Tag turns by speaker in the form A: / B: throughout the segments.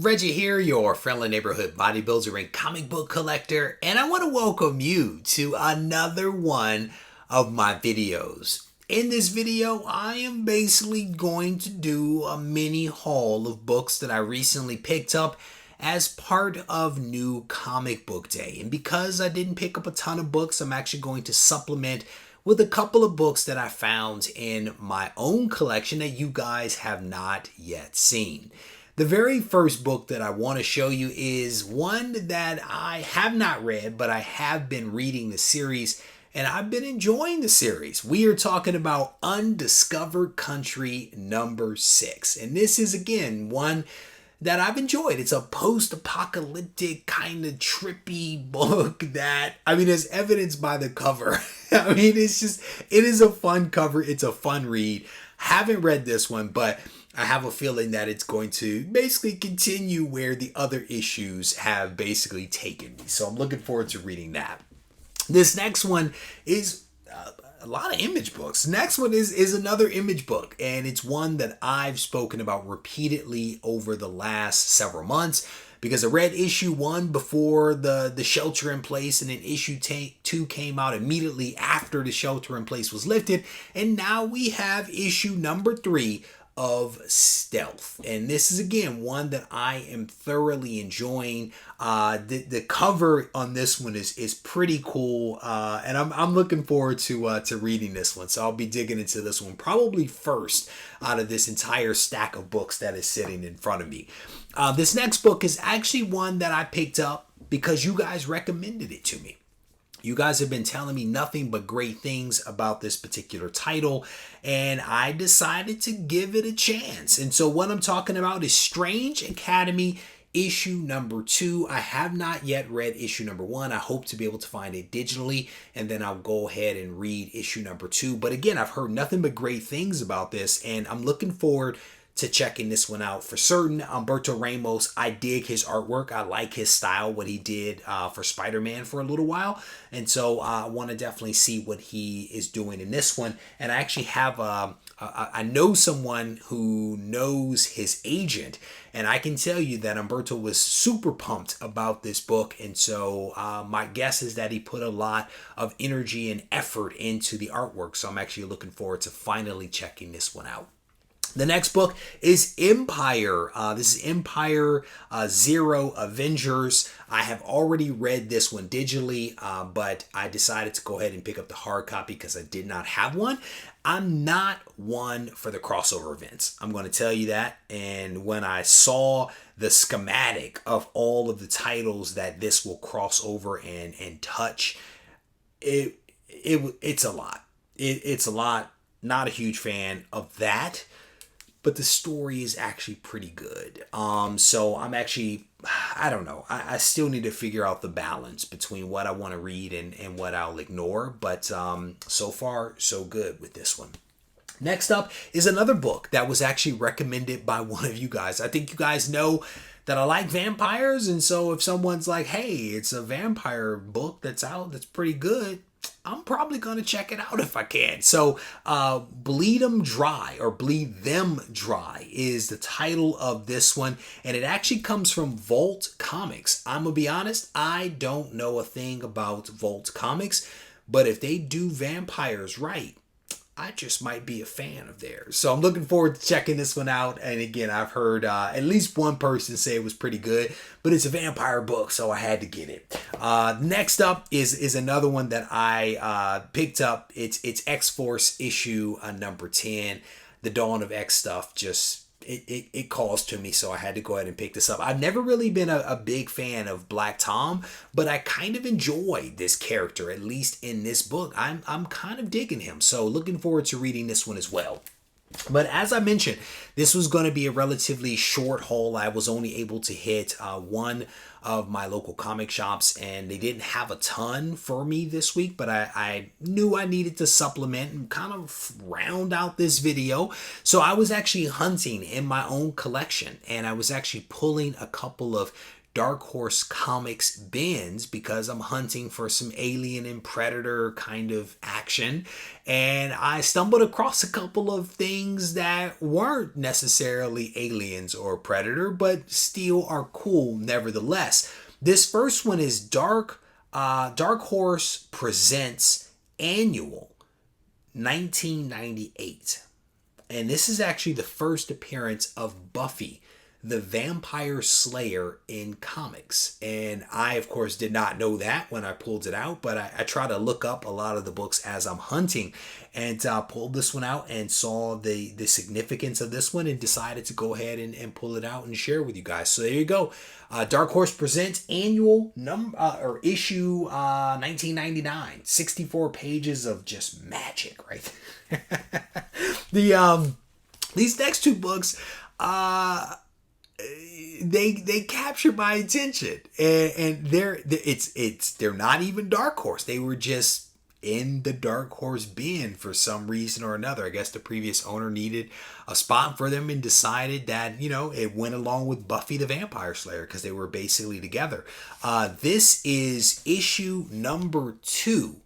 A: Reggie here, your friendly neighborhood bodybuilder and comic book collector, and I want to welcome you to another one of my videos. In this video, I am basically going to do a mini haul of books that I recently picked up as part of New Comic Book Day. And because I didn't pick up a ton of books, I'm actually going to supplement with a couple of books that I found in my own collection that you guys have not yet seen. The very first book that I want to show you is one that I have not read, but I have been reading the series, and I've been enjoying the series. We are talking about Undiscovered Country number 6. And this is, again, one that I've enjoyed. It's a post-apocalyptic kind of trippy book that, as evidenced by the cover. it is a fun cover. It's a fun read. Haven't read this one, but I have a feeling that it's going to basically continue where the other issues have basically taken me. So I'm looking forward to reading that. This next one is a lot of image books. Next one is another image book, and it's one that I've spoken about repeatedly over the last several months because I read issue 1 before the shelter in place, and then issue 2 came out immediately after the shelter in place was lifted, and now we have issue number 3 of Stealth. And this is, again, one that I am thoroughly enjoying. The cover on this one is pretty cool, and I'm looking forward to reading this one. So I'll be digging into this one probably first out of this entire stack of books that is sitting in front of me. This next book is actually one that I picked up because you guys recommended it to me. You guys have been telling me nothing but great things about this particular title, and I decided to give it a chance. And so what I'm talking about is Strange Academy issue number 2. I have not yet read issue number 1. I hope to be able to find it digitally, and then I'll go ahead and read issue number 2. But again, I've heard nothing but great things about this, and I'm looking forward to checking this one out for certain. Humberto Ramos, I dig his artwork. I like his style, what he did for Spider-Man for a little while. And so I want to definitely see what he is doing in this one. And I actually have, I know someone who knows his agent. And I can tell you that Humberto was super pumped about this book. And so my guess is that he put a lot of energy and effort into the artwork. So I'm actually looking forward to finally checking this one out. The next book is Empire. This is Empire Zero Avengers. I have already read this one digitally, but I decided to go ahead and pick up the hard copy because I did not have one. I'm not one for the crossover events. I'm going to tell you that. And when I saw the schematic of all of the titles that this will cross over and touch, it's a lot. It's a lot. Not a huge fan of that. But the story is actually pretty good. So I'm actually, I don't know. I still need to figure out the balance between what I want to read and what I'll ignore. But so far, so good with this one. Next up is another book that was actually recommended by one of you guys. I think you guys know that I like vampires. And so if someone's like, hey, it's a vampire book that's out that's pretty good, I'm probably going to check it out if I can. So Bleed Them Dry is the title of this one. And it actually comes from Vault Comics. I'm going to be honest, I don't know a thing about Vault Comics. But if they do vampires right, I just might be a fan of theirs. So I'm looking forward to checking this one out. And again, I've heard at least one person say it was pretty good, but it's a vampire book, so I had to get it. Next up is another one that I picked up. It's X-Force issue number 10. The Dawn of X stuff just... It calls to me, so I had to go ahead and pick this up. I've never really been a big fan of Black Tom, but I kind of enjoy this character, at least in this book. I'm kind of digging him, so looking forward to reading this one as well. But as I mentioned, this was going to be a relatively short haul. I was only able to hit one of my local comic shops, and they didn't have a ton for me this week, but I knew I needed to supplement and kind of round out this video. So I was actually hunting in my own collection, and I was actually pulling a couple of Dark Horse Comics bins because I'm hunting for some Alien and Predator kind of action. And I stumbled across a couple of things that weren't necessarily aliens or Predator, but still are cool nevertheless. This first one is Dark Horse Presents Annual 1998. And this is actually the first appearance of Buffy the Vampire Slayer in comics. And I, of course, did not know that when I pulled it out, but I try to look up a lot of the books as I'm hunting, and pulled this one out and saw the significance of this one and decided to go ahead and pull it out and share with you guys. So there you go. Dark Horse Presents Annual issue 1999. 64 pages of just magic right there. These next two books, they captured my attention, and they're not even Dark Horse. They were just in the Dark Horse bin for some reason or another. I guess the previous owner needed a spot for them and decided that, it went along with Buffy the Vampire Slayer because they were basically together. This is issue number 2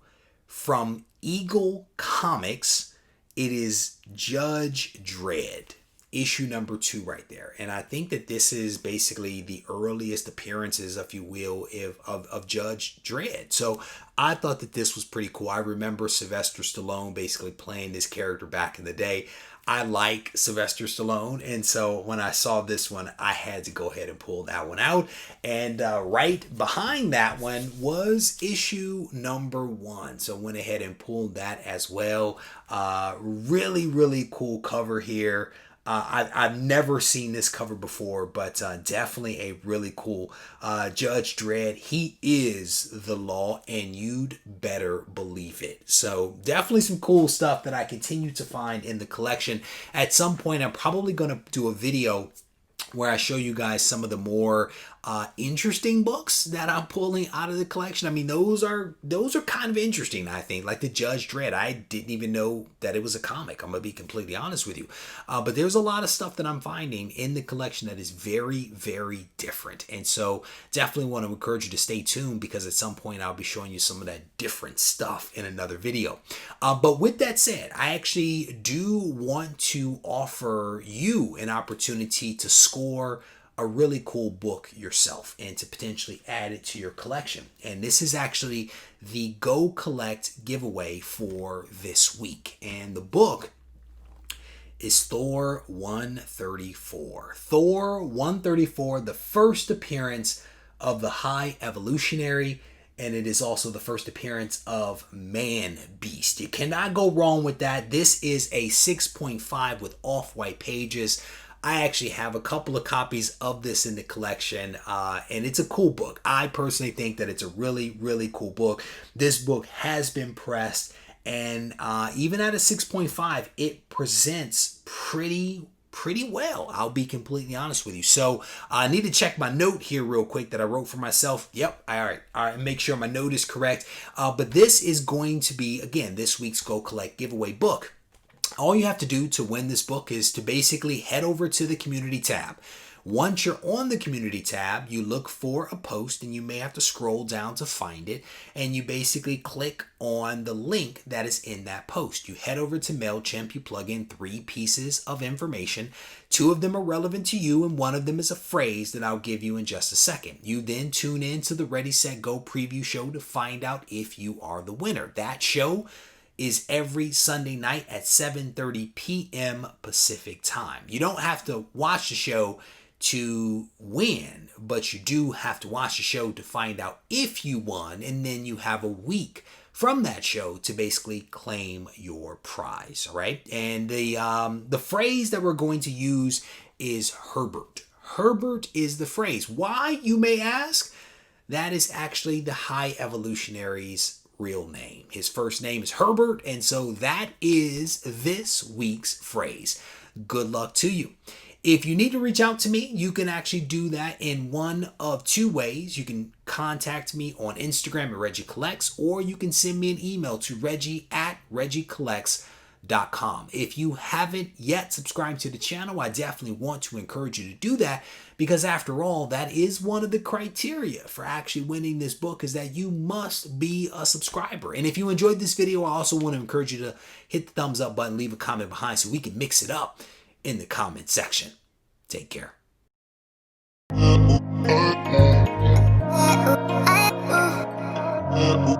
A: from Eagle Comics. It is Judge Dredd. Issue number 2 right there. And I think that this is basically the earliest appearances, if you will, of Judge Dredd. So I thought that this was pretty cool. I remember Sylvester Stallone basically playing this character back in the day. I like Sylvester Stallone, and so when I saw this one, I had to go ahead and pull that one out. And right behind that one was issue number 1. So went ahead and pulled that as well. Really, really cool cover here. I've never seen this cover before, but definitely a really cool Judge Dredd. He is the law, and you'd better believe it. So definitely some cool stuff that I continue to find in the collection. At some point, I'm probably going to do a video where I show you guys some of the more interesting books that I'm pulling out of the collection. I mean, those are kind of interesting, I think. Like the Judge Dredd, I didn't even know that it was a comic. I'm going to be completely honest with you. But there's a lot of stuff that I'm finding in the collection that is very, very different. And so definitely want to encourage you to stay tuned, because at some point I'll be showing you some of that different stuff in another video. But with that said, I actually do want to offer you an opportunity to score a really cool book yourself and to potentially add it to your collection. And this is actually the Go Collect giveaway for this week. And the book is Thor 134. Thor 134, the first appearance of the High Evolutionary, and it is also the first appearance of Man Beast. You cannot go wrong with that. This is a 6.5 with off-white pages. I actually have a couple of copies of this in the collection, and it's a cool book. I personally think that it's a really, really cool book. This book has been pressed, and even at a 6.5, it presents pretty well. I'll be completely honest with you. So I need to check my note here real quick that I wrote for myself. Yep. All right. Make sure my note is correct. But this is going to be, again, this week's Go Collect giveaway book. All you have to do to win this book is to basically head over to the community tab. Once you're on the community tab, you look for a post, and you may have to scroll down to find it, and you basically click on the link that is in that post. You head over to MailChimp, you plug in 3 pieces of information. 2 of them are relevant to you, and 1 of them is a phrase that I'll give you in just a second. You then tune in to the Ready, Set, Go preview show to find out if you are the winner. That show is every Sunday night at 7:30 p.m. Pacific time. You don't have to watch the show to win, but you do have to watch the show to find out if you won, and then you have a week from that show to basically claim your prize, all right? And the phrase that we're going to use is Herbert. Herbert is the phrase. Why, you may ask? That is actually the High Evolutionary's real name. His first name is Herbert, and so that is this week's phrase. Good luck to you. If you need to reach out to me, you can actually do that in one of 2 ways. You can contact me on Instagram at Regie Collects, or you can send me an email to Reggie@RegieCollects.com. regiecomicsswoldier.com. If you haven't yet subscribed to the channel, I definitely want to encourage you to do that, because after all, that is one of the criteria for actually winning this book, is that you must be a subscriber. And if you enjoyed this video, I also want to encourage you to hit the thumbs up button, leave a comment behind so we can mix it up in the comment section. Take care.
B: Oh,